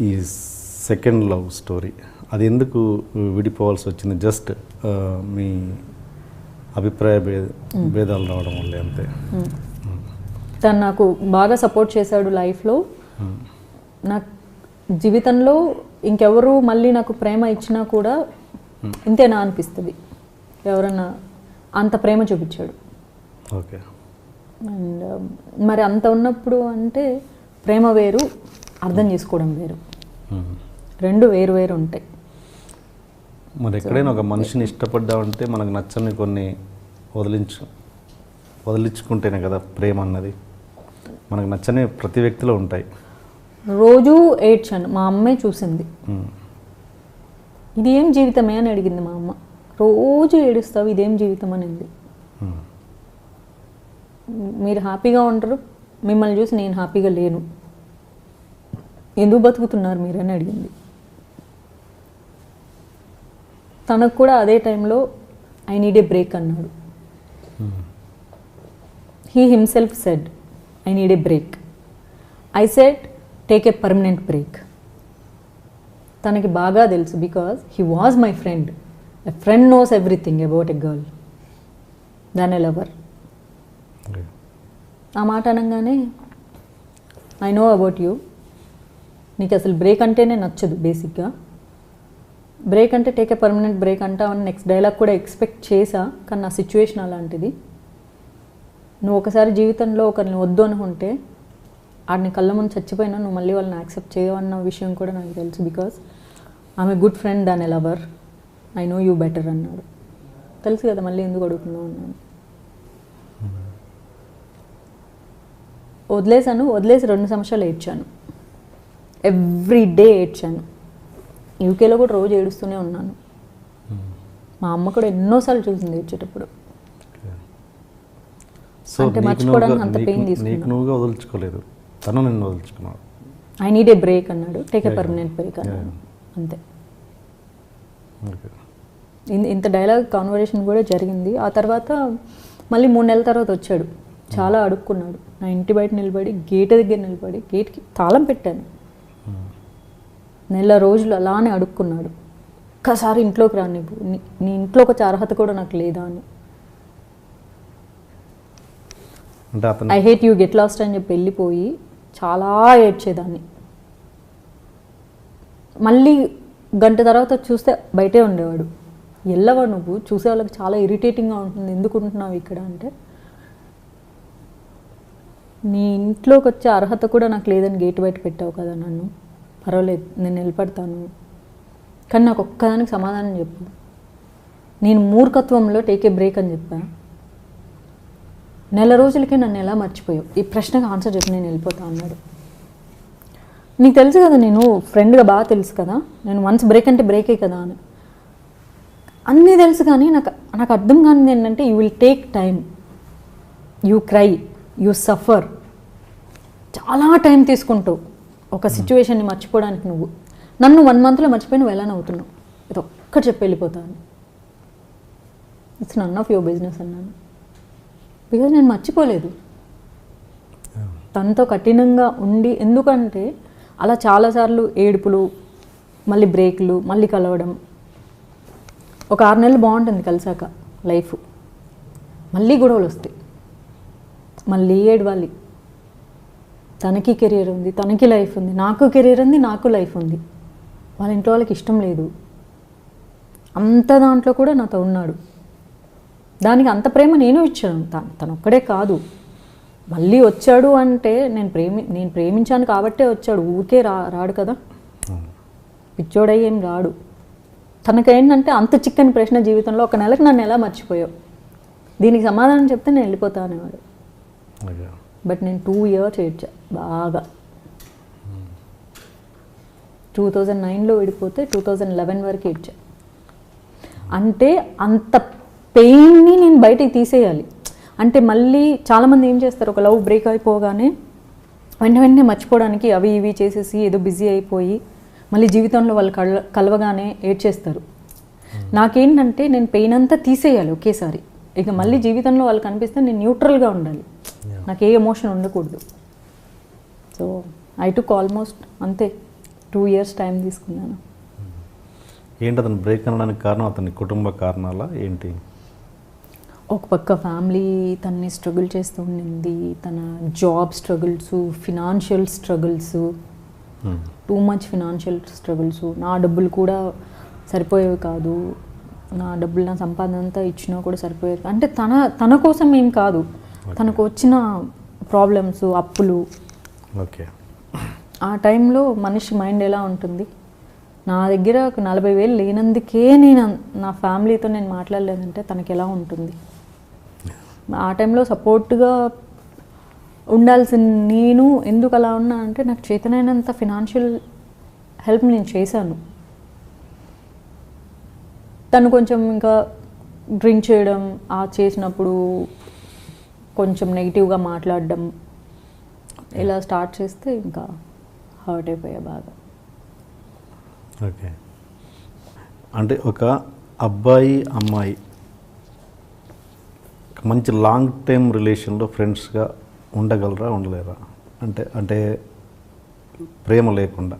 ఈ second love story అది ఎందుకు విడిపోవాల్సి వచ్చింది? జస్ట్ మీ అభిప్రాయ భేదాలు రావడం వల్లే అంతే. తను నాకు బాగా సపోర్ట్ చేశాడు లైఫ్లో. నాకు జీవితంలో ఇంకెవరు మళ్ళీ నాకు ప్రేమ ఇచ్చినా కూడా ఇంతేనా అనిపిస్తుంది. ఎవరన్నా అంత ప్రేమ చూపించాడు. ఓకే. అండ్ మరి అంత ఉన్నప్పుడు అంటే ప్రేమ వేరు, అర్థం చేసుకోవడం వేరు, రెండు వేరు వేరు ఉంటాయి. మరి ఎక్కడైనా ఒక మనిషిని ఇష్టపడ్డామంటే మనకు నచ్చని కొన్ని వదిలించుకుంటేనే కదా ప్రేమ అన్నది. మనకు నచ్చని ప్రతి వ్యక్తిలో ఉంటాయి. రోజు ఏడ్చాను. మా అమ్మే చూసింది. ఇది ఏం జీవితమే అని అడిగింది మా అమ్మ. రోజు ఏడుస్తావు, ఇదేం జీవితం అనింది. మీరు హ్యాపీగా ఉంటారు, మిమ్మల్ని చూసి నేను హ్యాపీగా లేను, ఎందుకు బతుకుతున్నారు మీరు అని అడిగింది. తనకు కూడా అదే టైంలో ఐ నీడ్ ఏ బ్రేక్ అన్నాడు. He himself said I need a break. I said take a permanent break. తనకి బాగా తెలుసు, because he was my friend. A friend knows everything about a girl than a lover. ఆ మాట అనగానే I know about you, నీకు అసలు break అంటేనే నచ్చదు బేసిక్గా. బ్రేక్ అంటే టేక్ ఏ పర్మనెంట్ బ్రేక్ అంటావని నెక్స్ట్ డైలాగ్ కూడా ఎక్స్పెక్ట్ చేసా, కానీ నా సిచ్యువేషన్ అలాంటిది. నువ్వు ఒకసారి జీవితంలో ఒకరిని వద్దు అనుకుంటే ఆడిని కళ్ళ ముందు చచ్చిపోయినా నువ్వు మళ్ళీ వాళ్ళని యాక్సెప్ట్ చేయవన్న విషయం కూడా నాకు తెలుసు. బికాస్ ఆమె good friend than a lover. I know you better అన్నాడు. తెలుసు కదా, మళ్ళీ ఎందుకు అడుగుతున్నావు అన్నాను. వదిలేసి 2 సంవత్సరాలు ఏడ్చాను. ఎవ్రీ డే ఏడ్చాను. యూకేలో కూడా రోజు ఏడుస్తూనే ఉన్నాను. మా అమ్మ కూడా ఎన్నోసార్లు చూసింది ఏడ్చేటప్పుడు. అంటే మర్చిపోవడానికి అంత పెయిన్ తీసుకున్నాను. వదులుచుకోలేదు, తను నిన్ను వదులుచుకున్నాడు. ఐ నీడ్ ఏ బ్రేక్ అన్నాడు, టేక్ ఏ పర్మనెంట్ బ్రేక్ అన్నాడు, అంతే. ఇంత డైలాగ్ కాన్వర్సేషన్ కూడా జరిగింది. ఆ తర్వాత మళ్ళీ 3 నెలల తర్వాత వచ్చాడు. చాలా అడుక్కున్నాడు. నా ఇంటి బయట నిలబడి, గేట్ దగ్గర నిలబడి, గేట్కి తాళం పెట్టాను. 1 నెల రోజులు అలానే అడుక్కున్నాడు. ఒక్కసారి ఇంట్లోకి రా, నీ ఇంట్లోకి వచ్చే అర్హత కూడా నాకు లేదా అని. I hate you, get lost అని చెప్పి వెళ్ళిపోయి చాలా ఏడ్చేదాన్ని. మళ్ళీ గంట తర్వాత చూస్తే బయటే ఉండేవాడు. ఎల్లవా నువ్వు, చూసే వాళ్ళకి చాలా ఇరిటేటింగ్గా ఉంటుంది, ఎందుకు ఉంటున్నావు ఇక్కడ అంటే, నీ ఇంట్లోకి వచ్చే అర్హత కూడా నాకు లేదని గేట్ బయట పెట్టావు కదా నన్ను, పర్వాలేదు నేను నిలబడతాను, కానీ నాకు ఒక్కదానికి సమాధానం చెప్పు. నేను మూర్ఖత్వంలో టేక్ ఏ బ్రేక్ అని చెప్పా. 1 నెల రోజులకే నన్ను ఎలా మర్చిపోయావు, ఈ ప్రశ్నకు ఆన్సర్ చెప్పి నేను వెళ్ళిపోతా అన్నాడు. నీకు తెలుసు కదా, నేను ఫ్రెండ్గా బాగా తెలుసు కదా, నేను వన్స్ బ్రేక్ అంటే బ్రేకే కదా అని. అన్నీ తెలుసు, కానీ నాకు అర్థం కానిది ఏంటంటే, you will take time, you cry, you suffer, చాలా టైం తీసుకుంటావు ఒక సిచ్యువేషన్ని మర్చిపోవడానికి. నువ్వు నన్ను 1 మంత్లో మర్చిపోయి నువ్వు ఎలా నవ్వుతున్నావు, ఇది ఒక్కటి చెప్పి వెళ్ళిపోతాను. It's none of your business అన్నాను. బికాజ్ నేను మర్చిపోలేదు, తనతో కఠినంగా ఉండి. ఎందుకంటే అలా చాలాసార్లు ఏడుపులు, మళ్ళీ బ్రేక్లు, మళ్ళీ కలవడం. ఒక 6 నెలలు బాగుంటుంది కలిసాక లైఫ్, మళ్ళీ గొడవలు వస్తాయి, మళ్ళీ ఏడవాలి. తనకి కెరీర్ ఉంది, తనకి లైఫ్ ఉంది, నాకు కెరీర్ ఉంది, నాకు లైఫ్ ఉంది. వాళ్ళ ఇంట్లో వాళ్ళకి ఇష్టం లేదు. అంత దాంట్లో కూడా నాతో ఉన్నాడు. దానికి అంత ప్రేమ నేను ఇచ్చాను. తను ఒక్కడే కాదు, మళ్ళీ వచ్చాడు అంటే నేను ప్రేమించాను కాబట్టే వచ్చాడు. ఊరికే రాడు కదా, పిచ్చోడై ఏం రాడు. తనకేంటంటే అంత చిక్కని ప్రశ్న జీవితంలో, 1 నెలకు నన్ను ఎలా మర్చిపోయావు, దీనికి సమాధానం చెప్తే నేను వెళ్ళిపోతా అనేవాడు. బట్ నేను 2 years ఏడ్చా బాగా. 2009లో విడిపోతే 2011 వరకు ఏడ్చా. అంటే అంత పెయిన్ని నేను బయటికి తీసేయాలి అంటే. మళ్ళీ చాలామంది ఏం చేస్తారు, ఒక లవ్ బ్రేక్ అయిపోగానే వెంటనే మర్చిపోవడానికి అవి ఇవి చేసేసి ఏదో బిజీ అయిపోయి మళ్ళీ జీవితంలో వాళ్ళు కలవగానే ఏడ్చేస్తారు. నాకేంటంటే నేను పెయిన్ అంతా తీసేయాలి ఒకేసారి. ఇక మళ్ళీ జీవితంలో వాళ్ళు కనిపిస్తే నేను న్యూట్రల్గా ఉండాలి, నాకు ఏ ఎమోషన్ ఉండకూడదు. సో ఐ టుక్ ఆల్మోస్ట్ అంతే 2 years టైం తీసుకున్నాను. ఏంటి అతను బ్రేక్ అనడానికి కారణం? అతని కుటుంబ కారణాలా ఏంటి? ఒక పక్క ఫ్యామిలీ తనని స్ట్రగుల్ చేస్తూ ఉండింది, తన job struggles, financial struggles, too much financial struggles. నా డబ్బులు కూడా సరిపోయేవి కాదు, నా డబ్బులు నా సంపాదన అంతా ఇచ్చినా కూడా సరిపోయేది. అంటే తన కోసం ఏం కాదు, తనకు వచ్చిన ప్రాబ్లమ్స్, అప్పులు. ఓకే. ఆ టైంలో మనిషి మైండ్ ఎలా ఉంటుంది? నా దగ్గర ఒక 40,000 లేనందుకే నా ఫ్యామిలీతో నేను మాట్లాడలేదంటే తనకి ఎలా ఉంటుంది? ఆ టైంలో సపోర్ట్గా ఉండాల్సిన నేను ఎందుకు అలా ఉన్నా అంటే నాకు చేతనైనంత ఫినాన్షియల్ హెల్ప్ నేను చేశాను. తను కొంచెం ఇంకా డ్రింక్ చేయడం, ఆ చేసినప్పుడు కొంచెం నెగిటివ్గా మాట్లాడడం, ఇలా స్టార్ట్ చేస్తే ఇంకా హర్ట్ అయిపోయా బాగా. ఓకే. అంటే ఒక అబ్బాయి అమ్మాయి మంచి లాంగ్ టైమ్ రిలేషన్లో ఫ్రెండ్స్గా ఉండగలరా, ఉండలేరా? అంటే ప్రేమ లేకుండా.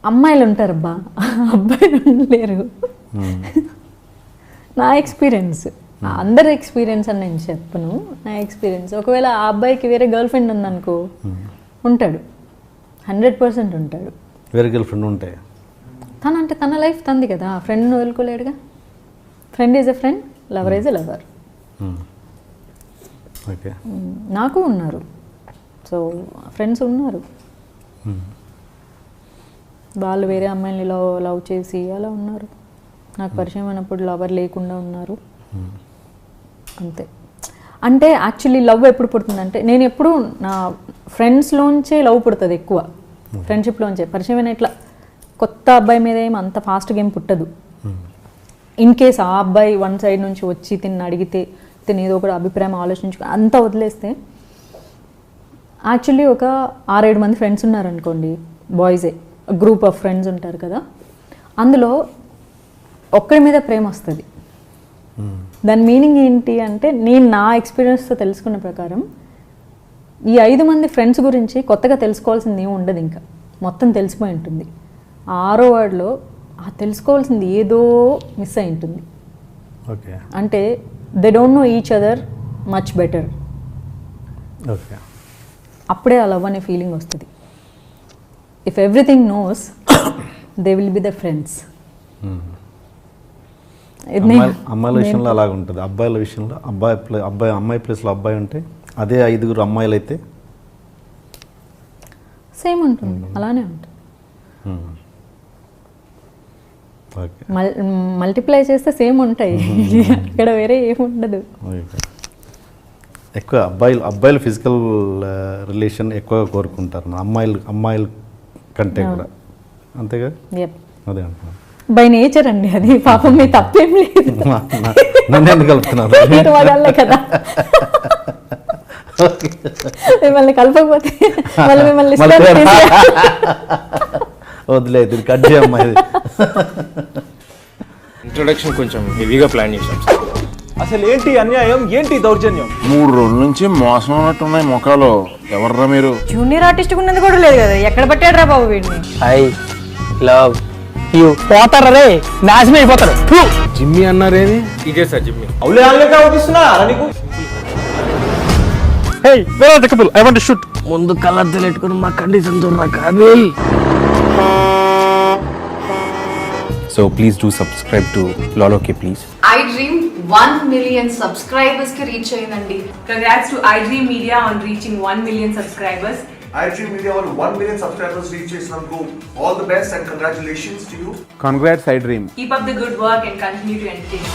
అమ్మాయిలు ఉంటారబ్బా, అబ్బాయిలు ఉండలేరు. నా ఎక్స్పీరియన్స్, అందరి ఎక్స్పీరియన్స్ అని నేను చెప్పను, నా ఎక్స్పీరియన్స్. ఒకవేళ ఆ అబ్బాయికి వేరే గర్ల్ ఫ్రెండ్ ఉందనుకో, ఉంటాడు, 100% ఉంటాడు. వేరే గర్ల్ ఫ్రెండ్ ఉంటే అంటే తన లైఫ్ తంది కదా, ఫ్రెండ్ని వదులుకోలేడుగా. Friend is a friend, lover is a lover. Okay. నాకు ఉన్నారు, సో ఫ్రెండ్స్ ఉన్నారు, వాళ్ళు వేరే అమ్మాయిని లవ్ చేసి అలా ఉన్నారు. నాకు పరిచయం అయినప్పుడు లవర్ లేకుండా ఉన్నారు, అంతే. అంటే యాక్చువల్లీ లవ్ ఎప్పుడు పుడుతుందంటే, నేను ఎప్పుడు నా ఫ్రెండ్స్లోంచే లవ్ పుడుతుంది ఎక్కువ, ఫ్రెండ్షిప్లోంచే. పరిచయమైన ఇట్లా కొత్త అబ్బాయి మీద ఏమి అంత ఫాస్ట్గా ఏం పుట్టదు. ఇన్ కేస్ ఆ అబ్బాయి వన్ సైడ్ నుంచి వచ్చి తిని అడిగితే తిని ఏదో ఒకటి అభిప్రాయం ఆలోచించుకో అంతా వదిలేస్తే, యాక్చువల్లీ ఒక 6-7 మంది ఫ్రెండ్స్ ఉన్నారనుకోండి, బాయ్సే, గ్రూప్ ఆఫ్ ఫ్రెండ్స్ ఉంటారు కదా, అందులో ఒక్కడి మీద ప్రేమ వస్తుంది. దాని మీనింగ్ ఏంటి అంటే, నేను నా ఎక్స్పీరియన్స్తో తెలుసుకున్న ప్రకారం ఈ 5 మంది ఫ్రెండ్స్ గురించి కొత్తగా తెలుసుకోవాల్సింది ఏమి ఉండదు, ఇంకా మొత్తం తెలిసిపోయి ఉంటుంది. ఆ 6వ వార్డులో ఆ తెలుసుకోవాల్సింది ఏదో మిస్ అయి ఉంటుంది. ఓకే. అంటే they don't know each other much better. Okay. అప్పుడే ఆ లవ్ అనే ఫీలింగ్ వస్తుంది. If everything knows, they will be the friends. అమ్మాయిల విషయంలో అలాగ ఉంటుంది. అబ్బాయిల విషయంలో అమ్మాయి ప్లేస్లో అబ్బాయి ఉంటే, అదే 5 అమ్మాయిలు అయితే సేమ్ ఉంటుంది, అలానే ఉంటుంది. మల్టిప్లై చేస్తే సేమ్ ఉంటాయి, ఇక్కడ వేరే ఏముండదు. ఎక్కువ అబ్బాయిలు ఫిజికల్ రిలేషన్ ఎక్కువగా కోరుకుంటారు అమ్మాయిల కంటే కూడా, అంతేగా? అదే అంటున్నాను. బై నేచర్ అండి అది, పాపం మీ తప్పేం లేదు. నన్ను ఎందుకు కలుపుతున్నారు కదా, మిమ్మల్ని కలపకపోతే మిమ్మల్ని వదిలేదు, కట్ చేయమ్మాయి. ఇంట్రొడక్షన్ కొంచెం హెవీగా ప్లాన్ చేశాం సార్. అసలు ఏంటి అన్యాయం, ఏంటి దౌర్జన్యం? 3 రోజుల నుంచి మోసం ఉన్నట్టున్నాయి మొఖాలు. ఎవర్రా మీరు? జూనియర్ ఆర్టిస్ట్ ఉన్నది కూడా లేదు కదా, ఎక్కడ పట్టాడు రా బాబు వీడిని? I love you. పోతారా రే, నాశనం అయిపోతారు. జిమ్మి అన్నారేమి? ఇదే సార్ జిమ్మి. అవులే ఆన్లైన్ అవుపిస్తున్నా నీకు. Hey where are the couple, I want to shoot. ముందు కలర్ తెలెట్టుకొని మా కండిషన్ చూడరా Kaabil. So please do subscribe to Lolo K please. iDream 1 million subscribers ki reach ayindandi. Congrats to iDream Media on reaching 1 million subscribers. iDream Media on 1 million subscribers reach Islamco. All the best and congratulations to you. Congrats iDream. Keep up the good work and continue to entertain.